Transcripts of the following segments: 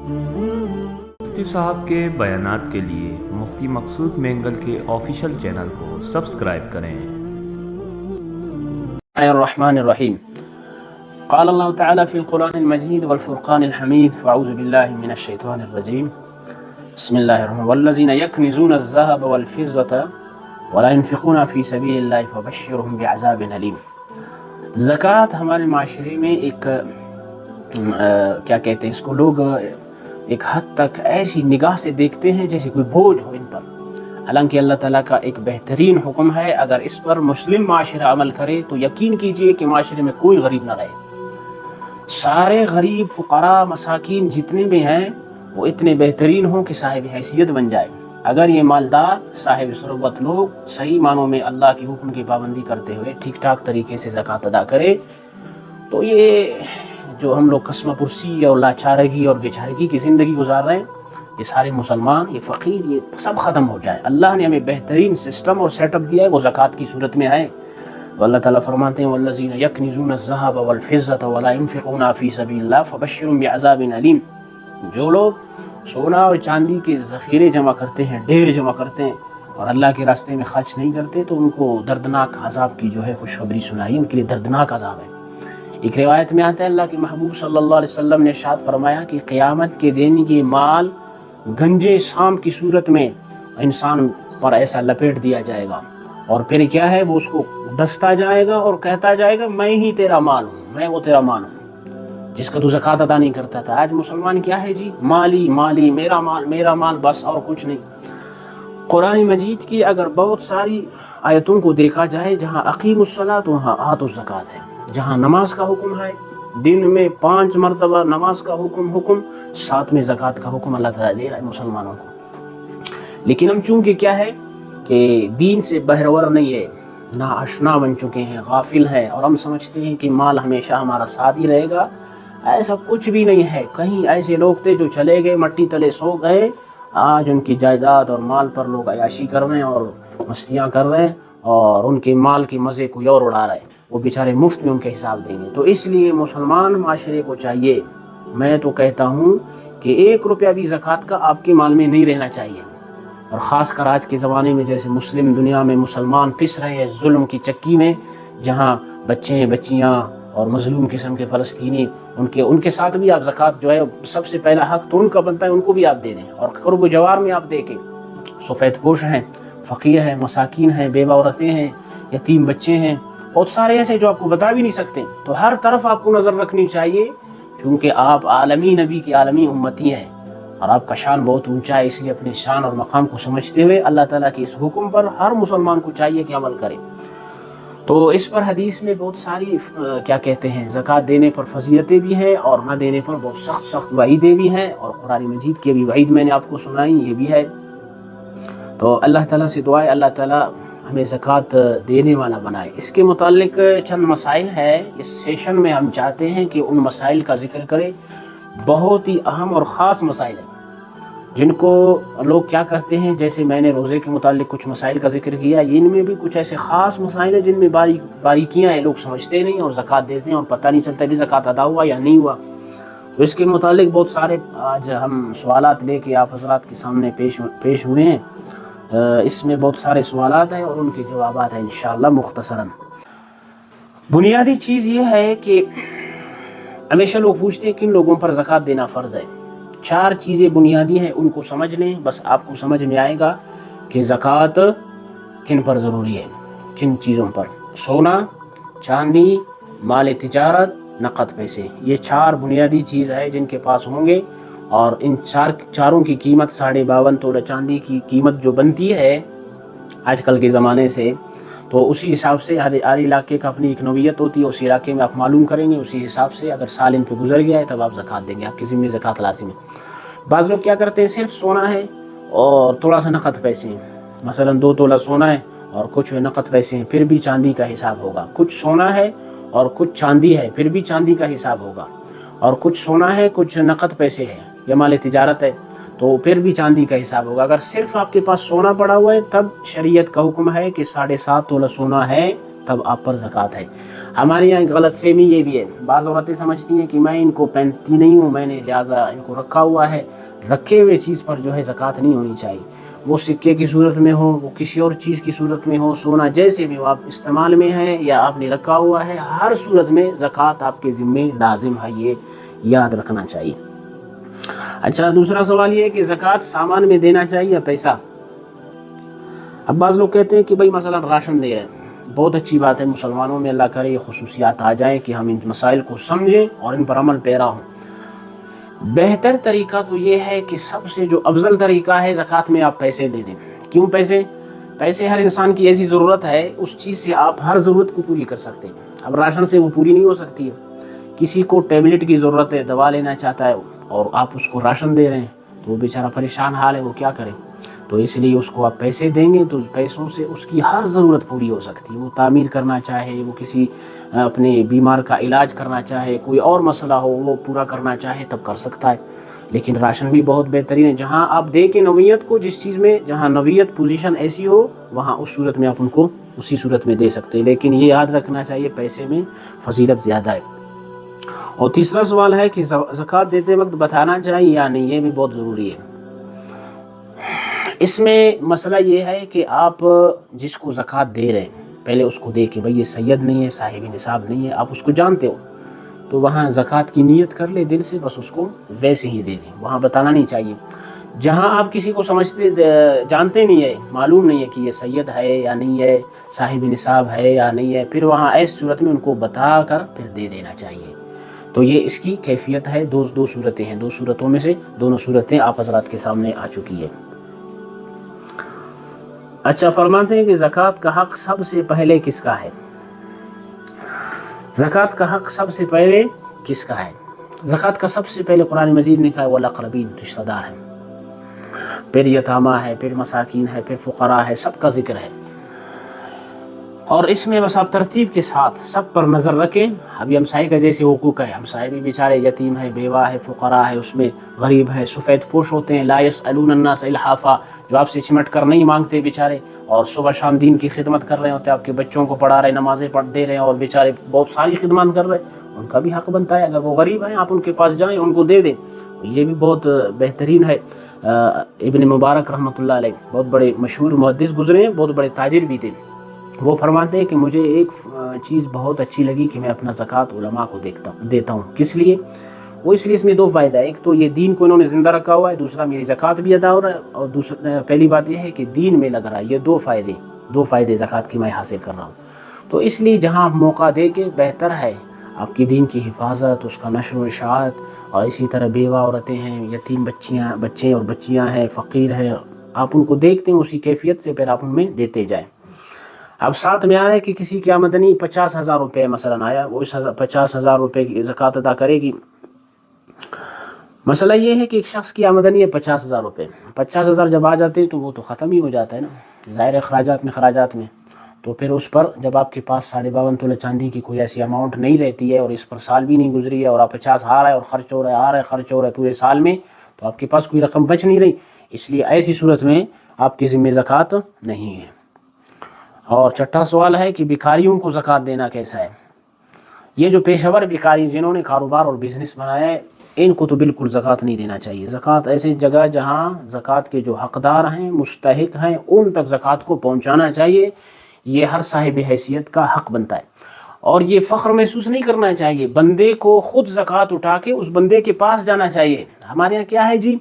مفتی صاحب کے بیانات کے لیے مفتی مقصود مینگل کے آفیشیل چینل کو سبسکرائب کریں۔ الرحمن الرحیم قال اللہ تعالی فی القرآن المجید والفرقان الحمید فاعوذ باللہ من الشیطان الرجیم بسم اللہ الرحمن والذین یکنزون الذهب والفضة ولا ينفقون فی سبیل اللہ فبشرهم بعذاب علیم۔ زکوٰۃ ہمارے معاشرے میں ایک کیا کہتے ہیں اس کو لوگ ایک حد تک ایسی نگاہ سے دیکھتے ہیں جیسے کوئی بوجھ ہو ان پر، حالانکہ اللہ تعالیٰ کا ایک بہترین حکم ہے، اگر اس پر مسلم معاشرہ عمل کرے تو یقین کیجئے کہ معاشرے میں کوئی غریب نہ رہے۔ سارے غریب فقراء مساکین جتنے بھی ہیں وہ اتنے بہترین ہوں کہ صاحب حیثیت بن جائے۔ اگر یہ مالدار صاحب ثروت لوگ صحیح معنوں میں اللہ کے حکم کی پابندی کرتے ہوئے ٹھیک ٹھاک طریقے سے زکوٰۃ ادا کرے تو یہ جو ہم لوگ قسمہ پرسی اور لاچارگی اور بیچارگی کی زندگی گزار رہے ہیں، یہ سارے مسلمان، یہ فقیر، یہ سب ختم ہو جائے۔ اللہ نے ہمیں بہترین سسٹم اور سیٹ اپ دیا ہے، وہ زکوٰۃ کی صورت میں ہے۔ تو اللہ تعالیٰ فرماتے ہیں والذین یکنزون الذهب والفضة ولا ينفقون فی سبیل اللہ فبشرهم بعذاب علیم۔ جو لوگ سونا اور چاندی کے ذخیرے جمع کرتے ہیں، ڈھیر جمع کرتے ہیں اور اللہ کے راستے میں خرچ نہیں کرتے تو ان کو دردناک عذاب کی جو ہے خوشخبری سنائی، ان کے لیے دردناک عذاب ہے۔ ایک روایت میں آتا ہے اللہ کے محبوب صلی اللہ علیہ وسلم نے ارشاد فرمایا کہ قیامت کے دن یہ مال گنجے سام کی صورت میں انسان پر ایسا لپیٹ دیا جائے گا، اور پھر کیا ہے وہ اس کو ڈستا جائے گا اور کہتا جائے گا میں ہی تیرا مال ہوں، میں وہ تیرا مال ہوں جس کا تو زکوٰۃ ادا نہیں کرتا تھا۔ آج مسلمان کیا ہے جی؟ مالی مالی، میرا مال بس، اور کچھ نہیں۔ قرآن مجید کی اگر بہت ساری آیتوں کو دیکھا جائے جہاں اقیم الصلاۃ وہاں آتوا الزکوٰۃ ہے، جہاں نماز کا حکم ہے، دن میں 5 مرتبہ نماز کا حکم، ساتھ میں زکوٰۃ کا حکم اللہ تعالیٰ دے رہا ہے مسلمانوں کو۔ لیکن ہم چونکہ کیا ہے کہ دین سے بہرور نہیں ہے، نا آشنا بن چکے ہیں، غافل ہیں، اور ہم سمجھتے ہیں کہ مال ہمیشہ ہمارا ساتھ ہی رہے گا۔ ایسا کچھ بھی نہیں ہے۔ کہیں ایسے لوگ تھے جو چلے گئے، مٹی تلے سو گئے، آج ان کی جائیداد اور مال پر لوگ عیاشی کر رہے ہیں اور مستیاں کر رہے ہیں، اور ان کے مال کے مزے کوئی اور اڑا رہا ہے، وہ بیچارے مفت میں ان کے حساب دیں گے۔ تو اس لیے مسلمان معاشرے کو چاہیے، میں تو کہتا ہوں کہ 1 روپیہ بھی زکوٰۃ کا آپ کے مال میں نہیں رہنا چاہیے، اور خاص کر آج کے زمانے میں جیسے مسلم دنیا میں مسلمان پس رہے ہیں ظلم کی چکی میں، جہاں بچے بچیاں اور مظلوم قسم کے فلسطینی، ان کے ساتھ بھی آپ زکوٰۃ جو ہے سب سے پہلا حق تو ان کا بنتا ہے، ان کو بھی آپ دے دیں، اور قرب و جوار میں آپ دے کے سفید پوش ہیں، فقیر ہیں، مساکین ہیں، بیوہ عورتیں ہیں، یتیم بچے ہیں، بہت سارے ایسے جو آپ کو بتا بھی نہیں سکتے۔ تو ہر طرف آپ کو نظر رکھنی چاہیے، چونکہ آپ عالمی نبی کی عالمی امتی ہیں اور آپ کا شان بہت اونچا ہے، اس لیے اپنے شان اور مقام کو سمجھتے ہوئے اللہ تعالیٰ کے اس حکم پر ہر مسلمان کو چاہیے کہ عمل کرے۔ تو اس پر حدیث میں بہت ساری کیا کہتے ہیں زکوٰۃ دینے پر فضیلتیں بھی ہیں اور نہ دینے پر بہت سخت وعیدیں بھی ہیں، اور قرآن مجید کی بھی وعید میں نے آپ کو سنائی، یہ بھی ہے۔ تو اللہ تعالیٰ سے دعا ہے اللہ تعالیٰ ہمیں زکوٰۃ دینے والا بنائے۔ اس کے متعلق چند مسائل ہے، اس سیشن میں ہم چاہتے ہیں کہ ان مسائل کا ذکر کریں، بہت ہی اہم اور خاص مسائل ہیں جن کو لوگ کیا کرتے ہیں، جیسے میں نے روزے کے متعلق کچھ مسائل کا ذکر کیا، ان میں بھی کچھ ایسے خاص مسائل ہیں جن میں باریکیاں ہیں، لوگ سمجھتے نہیں اور زکوٰۃ دیتے ہیں اور پتہ نہیں چلتا کہ زکوٰۃ ادا ہوا یا نہیں ہوا۔ تو اس کے متعلق بہت سارے آج ہم سوالات لے کے آپ حضرات کے سامنے پیش ہوئے ہیں۔ اس میں بہت سارے سوالات ہیں اور ان کے جوابات ہیں انشاءاللہ مختصراً۔ بنیادی چیز یہ ہے کہ ہمیشہ لوگ پوچھتے ہیں کن لوگوں پر زکوٰۃ دینا فرض ہے۔ 4 چیزیں بنیادی ہیں، ان کو سمجھ لیں، بس آپ کو سمجھ میں آئے گا کہ زکوٰۃ کن پر ضروری ہے، کن چیزوں پر۔ سونا، چاندی، مال تجارت، نقد پیسے، یہ 4 بنیادی چیز ہے جن کے پاس ہوں گے، اور ان چاروں کی قیمت 52.5 تولہ چاندی کی قیمت جو بنتی ہے آج کل کے زمانے سے، تو اسی حساب سے ہر علاقے کا اپنی ایک نوعیت ہوتی ہے، اسی علاقے میں آپ معلوم کریں گے، اسی حساب سے اگر سال ان پہ گزر گیا ہے تب آپ زکوٰۃ دیں گے، آپ کی ذمہ زکوٰۃ لازم ہے۔ بعض لوگ کیا کرتے ہیں، صرف سونا ہے اور تھوڑا سا نقد پیسے ہیں، مثلا 2 تولہ سونا ہے اور کچھ نقد پیسے ہیں، پھر بھی چاندی کا حساب ہوگا۔ کچھ سونا ہے اور کچھ چاندی ہے، پھر بھی چاندی کا حساب ہوگا، اور کچھ سونا ہے کچھ نقد پیسے ہے یا مال تجارت ہے تو پھر بھی چاندی کا حساب ہوگا۔ اگر صرف آپ کے پاس سونا پڑا ہوا ہے تب شریعت کا حکم ہے کہ 7.5 تولہ سونا ہے تب آپ پر زکوٰۃ ہے۔ ہمارے یہاں غلط فہمی یہ بھی ہے، بعض عورتیں سمجھتی ہیں کہ میں ان کو پہنتی نہیں ہوں، میں نے لہٰذا ان کو رکھا ہوا ہے، رکھے ہوئے چیز پر جو ہے زکوٰۃ نہیں ہونی چاہیے، وہ سکے کی صورت میں ہو، وہ کسی اور چیز کی صورت میں ہو، سونا جیسے بھی ہو، آپ استعمال میں ہے یا آپ نے رکھا ہوا ہے، ہر صورت میں زکوٰۃ آپ کے ذمے لازم ہے، یہ یاد رکھنا چاہیے۔ اچھا، دوسرا سوال یہ ہے کہ زکوٰۃ سامان میں دینا چاہیے یا پیسہ؟ اب بعض لوگ کہتے ہیں کہ بھائی مثلا راشن دے رہے ہیں، بہت اچھی بات ہے، مسلمانوں میں اللہ کرے یہ خصوصیات آ جائیں کہ ہم ان مسائل کو سمجھیں اور ان پر عمل پیرا ہوں۔ بہتر طریقہ تو یہ ہے کہ سب سے جو افضل طریقہ ہے، زکوٰۃ میں آپ پیسے دے دیں۔ کیوں پیسے ہر انسان کی ایسی ضرورت ہے، اس چیز سے آپ ہر ضرورت کو پوری کر سکتے ہیں۔ اب راشن سے وہ پوری نہیں ہو سکتی ہے، کسی کو ٹیبلٹ کی ضرورت ہے، دوا لینا چاہتا ہے اور آپ اس کو راشن دے رہے ہیں تو وہ بیچارہ پریشان حال ہے، وہ کیا کرے؟ تو اس لیے اس کو آپ پیسے دیں گے تو پیسوں سے اس کی ہر ضرورت پوری ہو سکتی ہے، وہ تعمیر کرنا چاہے، وہ کسی اپنے بیمار کا علاج کرنا چاہے، کوئی اور مسئلہ ہو وہ پورا کرنا چاہے تب کر سکتا ہے۔ لیکن راشن بھی بہت بہترین ہے، جہاں آپ دیں کہ نوعیت کو، جس چیز میں جہاں نوعیت پوزیشن ایسی ہو وہاں اس صورت میں آپ ان کو اسی صورت میں دے سکتے ہیں، لیکن یہ یاد رکھنا چاہیے پیسے میں فضیلت زیادہ ہے۔ اور تیسرا سوال ہے کہ زکوٰۃ دیتے وقت بتانا چاہیے یا نہیں، یہ بھی بہت ضروری ہے۔ اس میں مسئلہ یہ ہے کہ آپ جس کو زکوٰۃ دے رہے ہیں پہلے اس کو دے کے بھئی یہ سید نہیں ہے، صاحب نصاب نہیں ہے، آپ اس کو جانتے ہو تو وہاں زکوٰۃ کی نیت کر لے دل سے، بس اس کو ویسے ہی دے دیں، وہاں بتانا نہیں چاہیے۔ جہاں آپ کسی کو جانتے نہیں ہے، معلوم نہیں ہے کہ یہ سید ہے یا نہیں ہے، صاحب نصاب ہے یا نہیں ہے، پھر وہاں ایس صورت میں ان کو بتا کر پھر دے دینا چاہیے۔ تو یہ اس کی کیفیت ہے، دو صورتیں ہیں، دو صورتوں میں سے دونوں صورتیں آپ حضرات کے سامنے آ چکی ہے۔ اچھا، فرماتے ہیں کہ زکوٰۃ کا حق سب سے پہلے کس کا ہے؟ زکوٰۃ کا حق سب سے پہلے کس کا ہے؟ زکوٰۃ کا سب سے پہلے قرآن مجید نے کہا والاقربین، رشتہ دار ہیں، پھر یتامہ ہے، پھر مساکین ہے، پھر فقراء ہے، سب کا ذکر ہے۔ اور اس میں بس آپ ترتیب کے ساتھ سب پر نظر رکھیں۔ ابھی ہمسائے کا جیسے حقوق ہے، ہمسائے بھی بیچارے یتیم ہے، بیوہ ہے، فقراء ہے، اس میں غریب ہے، سفید پوش ہوتے ہیں، لا یسألون الناس الحافا، جو آپ سے چمٹ کر نہیں مانگتے بیچارے، اور صبح شام دین کی خدمت کر رہے ہوتے ہیں، آپ کے بچوں کو پڑھا رہے، نمازیں پڑھ دے رہے ہیں، اور بیچارے بہت ساری خدمات کر رہے ہیں، ان کا بھی حق بنتا ہے۔ اگر وہ غریب ہیں آپ ان کے پاس جائیں، ان کو دے دیں، یہ بھی بہت بہترین ہے۔ ابن مبارک رحمۃ اللہ علیہ بہت بڑے مشہور محدث گزرے ہیں، بہت بڑے تاجر بھی تھے، وہ فرماتے ہیں کہ مجھے ایک چیز بہت اچھی لگی کہ میں اپنا زکوٰۃ علماء کو دیتا ہوں۔ کس لیے؟ وہ اس لیے اس میں دو فائدہ ہے، ایک تو یہ دین کو انہوں نے زندہ رکھا ہوا ہے، دوسرا میری زکوٰۃ بھی ادا ہو رہا ہے، اور دوسرا پہلی بات یہ ہے کہ دین میں لگ رہا ہے۔ یہ دو فائدے زکوٰۃ کی میں حاصل کر رہا ہوں، تو اس لیے جہاں موقع دے کے بہتر ہے آپ کی دین کی حفاظت، اس کا نشر و اشاعت، اور اسی طرح بیوہ عورتیں ہیں، یتیم بچے اور بچیاں ہیں، فقیر ہیں، آپ ان کو دیکھتے ہیں اسی کیفیت سے پھر آپ ان میں دیتے جائیں۔ اب ساتھ میں آ رہا ہے کہ کسی کی آمدنی 50,000 روپے مثلا آیا، وہ اس 50,000 روپے کی زکوٰۃ ادا کرے گی۔ مسئلہ یہ ہے کہ ایک شخص کی آمدنی ہے 50,000 روپے، 50,000 جب آ جاتے ہیں تو وہ تو ختم ہی ہو جاتا ہے نا، ظاہر خراجات میں، تو پھر اس پر جب آپ کے پاس 52.5 تولہ چاندی کی کوئی ایسی اماؤنٹ نہیں رہتی ہے، اور اس پر سال بھی نہیں گزری ہے، اور آپ 50 آ رہا ہے اور خرچ ہو رہا ہے پورے سال میں، تو آپ کے پاس کوئی رقم بچ نہیں رہی، اس لیے ایسی صورت میں آپ کی ذمہ زکوٰۃ نہیں ہے۔ اور چھٹا سوال ہے کہ بھکاریوں کو زکوٰۃ دینا کیسا ہے؟ یہ جو پیشہ ور بھکاری جنہوں نے کاروبار اور بزنس بنایا ہے، ان کو تو بالکل زکوٰۃ نہیں دینا چاہیے۔ زکوٰۃ ایسی جگہ جہاں زکوٰۃ کے جو حقدار ہیں، مستحق ہیں، ان تک زکوٰۃ کو پہنچانا چاہیے، یہ ہر صاحب حیثیت کا حق بنتا ہے۔ اور یہ فخر محسوس نہیں کرنا چاہیے، بندے کو خود زکوٰۃ اٹھا کے اس بندے کے پاس جانا چاہیے۔ ہمارے یہاں کیا ہے جی،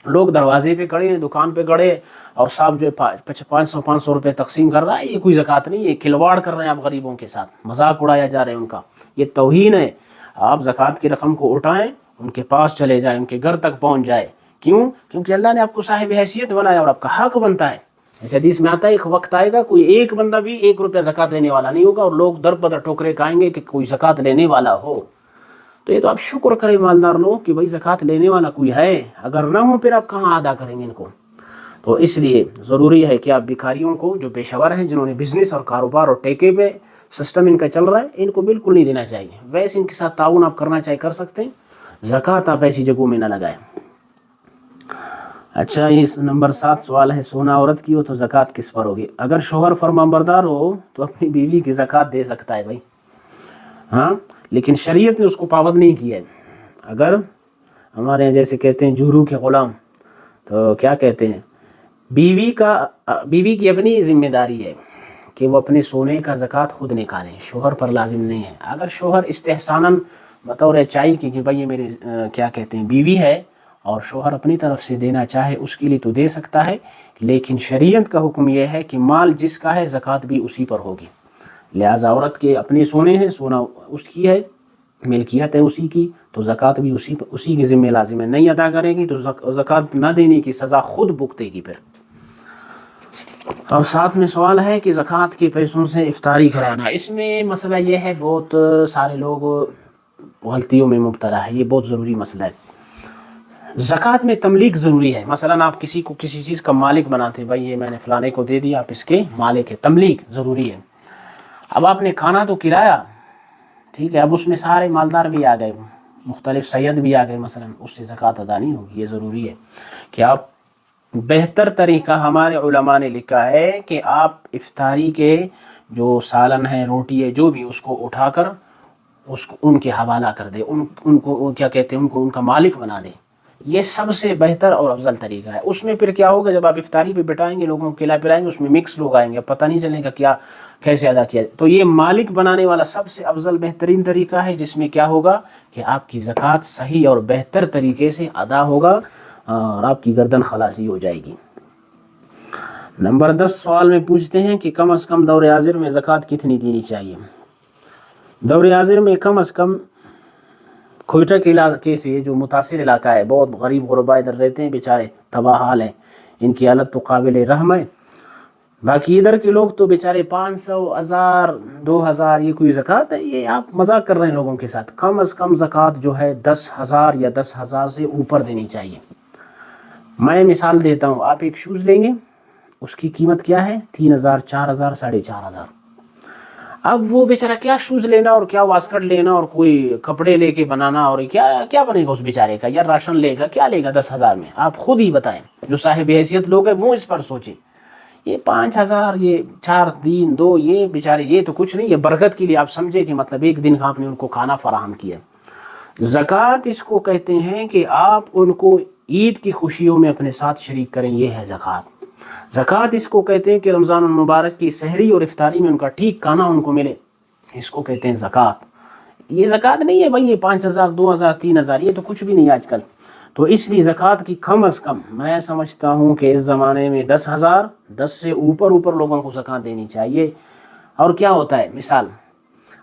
لوگ دروازے پہ کھڑے ہیں، دکان پہ کھڑے ہیں، اور صاحب جو 500 روپے تقسیم کر رہا ہے، یہ کوئی زکوٰۃ نہیں ہے، کھلواڑ کر رہے ہیں آپ غریبوں کے ساتھ، مذاق اڑایا جا رہا ہے ان کا، یہ توہین ہے۔ آپ زکوٰۃ کی رقم کو اٹھائیں، ان کے پاس چلے جائیں، ان کے گھر تک پہنچ جائے۔ کیوں؟ کیونکہ اللہ نے آپ کو صاحب حیثیت بنایا اور آپ کا حق بنتا ہے۔ اس حدیث میں آتا ہے ایک وقت آئے گا کوئی ایک بندہ بھی 1 روپیہ زکوٰۃ لینے والا نہیں ہوگا، اور لوگ در بدر ٹوکرے کھائیں گے کہ کوئی زکوٰۃ لینے والا ہو۔ تو یہ تو آپ شکر کریں مالدار لوگ کہ بھائی زکوٰۃ لینے والا کوئی ہے، اگر نہ ہو پھر آپ کہاں ادا کریں گے ان کو؟ تو اس لیے ضروری ہے کہ آپ بھکاریوں کو، جو پیشہ ور ہیں، جنہوں نے بزنس اور کاروبار اور ٹیکے پہ سسٹم ان کا چل رہا ہے، ان کو بالکل نہیں دینا چاہیے۔ ویسے ان کے ساتھ تعاون آپ کرنا چاہیے، کر سکتے ہیں، زکوٰۃ آپ ایسی جگہوں میں نہ لگائیں۔ اچھا، یہ نمبر 7 سوال ہے، سونا عورت کی ہو تو زکوٰۃ کس پر ہوگی؟ اگر شوہر فرمانبردار ہو تو اپنی بیوی کی زکوٰۃ دے سکتا ہے بھائی، ہاں، لیکن شریعت نے اس کو پابند نہیں کیا ہے۔ اگر ہمارے یہاں جیسے کہتے ہیں جورو کے غلام، تو کیا کہتے ہیں، بیوی کی اپنی ذمہ داری ہے کہ وہ اپنے سونے کا زکوٰۃ خود نکالیں، شوہر پر لازم نہیں ہے۔ اگر شوہر استحساناً بطور چاہیے کہ بھائی یہ میری کیا کہتے ہیں بیوی ہے اور شوہر اپنی طرف سے دینا چاہے اس کے لیے تو دے سکتا ہے، لیکن شریعت کا حکم یہ ہے کہ مال جس کا ہے زکوٰۃ بھی اسی پر ہوگی۔ لہٰذا عورت کے اپنے سونے ہیں، سونا اس کی ہے، ملکیت ہے اسی کی، تو زکوٰۃ بھی اسی کی ذمہ لازم ہے۔ نہیں ادا کرے گی تو زکوٰۃ نہ دینے کی سزا خود بھگتے گی پھر۔ اور ساتھ میں سوال ہے کہ زکوٰۃ کے پیسوں سے افطاری کرانا، اس میں مسئلہ یہ ہے بہت سارے لوگ غلطیوں میں مبتلا ہے، یہ بہت ضروری مسئلہ ہے۔ زکوٰۃ میں تملیک ضروری ہے۔ مثلا آپ کسی کو کسی چیز کا مالک بناتے ہیں، بھائی یہ میں نے فلانے کو دے دیا، آپ اس کے مالک ہے، تملیک ضروری ہے۔ اب آپ نے کھانا تو کھلایا، ٹھیک ہے، اب اس میں سارے مالدار بھی آ گئے، مختلف سید بھی آ گئے، مثلا اس سے زکوٰۃ ادا نہیں ہوگی۔ یہ ضروری ہے کہ آپ، بہتر طریقہ ہمارے علماء نے لکھا ہے کہ آپ افطاری کے جو سالن ہے، روٹی ہے، جو بھی، اس کو اٹھا کر اس کو ان کے حوالہ کر دے، ان کو کیا کہتے ہیں، ان کا مالک بنا دے۔ یہ سب سے بہتر اور افضل طریقہ ہے۔ اس میں پھر کیا ہوگا، جب آپ افطاری پہ بٹھائیں گے، لوگوں کو کھلا پلائیں گے، اس میں مکس لوگ آئیں گے، پتہ نہیں چلے گا کیا کیسے ادا کیا جائے۔ تو یہ مالک بنانے والا سب سے افضل بہترین طریقہ ہے، جس میں کیا ہوگا کہ آپ کی زکوٰۃ صحیح اور بہتر طریقے سے ادا ہوگا اور آپ کی گردن خلاصی ہو جائے گی۔ نمبر 10 سوال میں پوچھتے ہیں کہ کم از کم دور حاضر میں زکوٰۃ کتنی دینی چاہیے؟ دور حاضر میں کم از کم کوئٹہ کے علاقے سے، جو متاثر علاقہ ہے، بہت غریب غربا ادھر رہتے ہیں، بیچارے تباہ حال ہیں، ان کی حالت تو قابل رحم ہے۔ باقی ادھر کے لوگ تو بیچارے 500، 1000، 2000، یہ کوئی زکوٰۃ ہے؟ یہ آپ مذاق کر رہے ہیں لوگوں کے ساتھ۔ کم از کم زکوٰۃ جو ہے 10,000 یا 10,000 سے اوپر دینی چاہیے۔ میں مثال دیتا ہوں، آپ ایک شوز لیں گے، اس کی قیمت کیا ہے؟ 3000، 4000، 4500۔ اب وہ بیچارہ کیا شوز لینا اور کیا واسکٹ لینا اور کوئی کپڑے لے کے بنانا، اور کیا بنے گا اس بیچارے کا؟ یا راشن لے گا، کیا لے گا 10,000 میں؟ آپ خود ہی بتائیں، جو صاحب حیثیت لوگ ہیں وہ اس پر سوچیں۔ یہ 5000، یہ 4 دن 2، یہ بیچارے، یہ تو کچھ نہیں، یہ برکت کے لیے آپ سمجھے کہ مطلب ایک دن آپ نے ان کو کھانا فراہم کیا۔ زکوٰۃ اس کو کہتے ہیں کہ آپ ان کو عید کی خوشیوں میں اپنے ساتھ شریک کریں، یہ ہے زکوٰۃ۔ زکوٰۃ اس کو کہتے ہیں کہ رمضان المبارک کی سحری اور افطاری میں ان کا ٹھیک کھانا ان کو ملے، اس کو کہتے ہیں زکوٰۃ۔ یہ زکوٰۃ نہیں ہے بھائی یہ 5000، 2000، 3000، یہ تو کچھ بھی نہیں آج کل۔ تو اس لیے زکوٰۃ کی کم از کم میں سمجھتا ہوں کہ اس زمانے میں 10,000، 10 سے اوپر لوگوں کو زکوٰۃ دینی چاہیے۔ اور کیا ہوتا ہے، مثال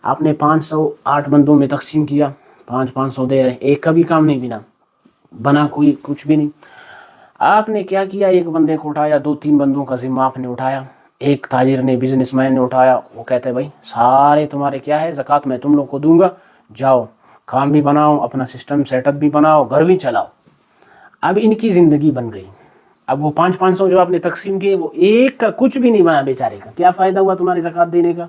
آپ نے 500 8 بندوں میں تقسیم کیا، 500 دے رہے ہیں، ایک کا بھی کام نہیں بنا کوئی کچھ بھی نہیں۔ آپ نے کیا کیا، ایک بندے کو اٹھایا، 2-3 بندوں کا ذمہ آپ نے اٹھایا، ایک تاجر نے، بزنس مین نے اٹھایا، وہ کہتے ہیں بھائی سارے تمہارے کیا ہے، زکوٰۃ میں تم لوگ کو دوں گا، جاؤ کام بھی بناؤ، اپنا سسٹم سیٹ اپ بھی بناؤ، گھر بھی چلاؤ۔ اب ان کی زندگی بن گئی۔ اب وہ 500 جو آپ نے تقسیم کیے، وہ ایک کا کچھ بھی نہیں بنا بیچارے کا، کیا فائدہ ہوا تمہاری زکوٰۃ دینے کا؟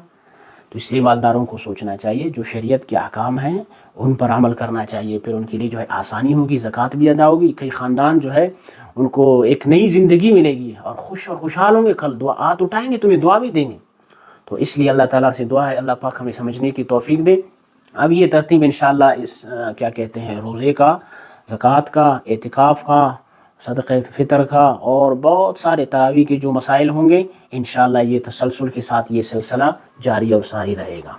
تو اس لیے مالداروں کو سوچنا چاہیے، جو شریعت کے احکام ہیں ان پر عمل کرنا چاہیے، پھر ان کے لیے جو ہے آسانی ہوگی، زکوٰۃ بھی ادا ہوگی، کئی خاندان جو ہے ان کو ایک نئی زندگی ملے گی اور خوشحال ہوں گے، کل ہاتھ اٹھائیں گے، تمہیں دعا بھی دیں گے۔ تو اس لیے اللہ تعالیٰ سے دعا ہے اللہ پاک ہمیں سمجھنے کی توفیق دے۔ اب یہ ترتیب انشاءاللہ اس کیا کہتے ہیں، روزے کا، زکوٰۃ کا، اعتکاف کا، صدقہ فطر کا، اور بہت سارے تراویح کے جو مسائل ہوں گے، انشاءاللہ یہ تسلسل کے ساتھ یہ سلسلہ جاری اور ساری رہے گا۔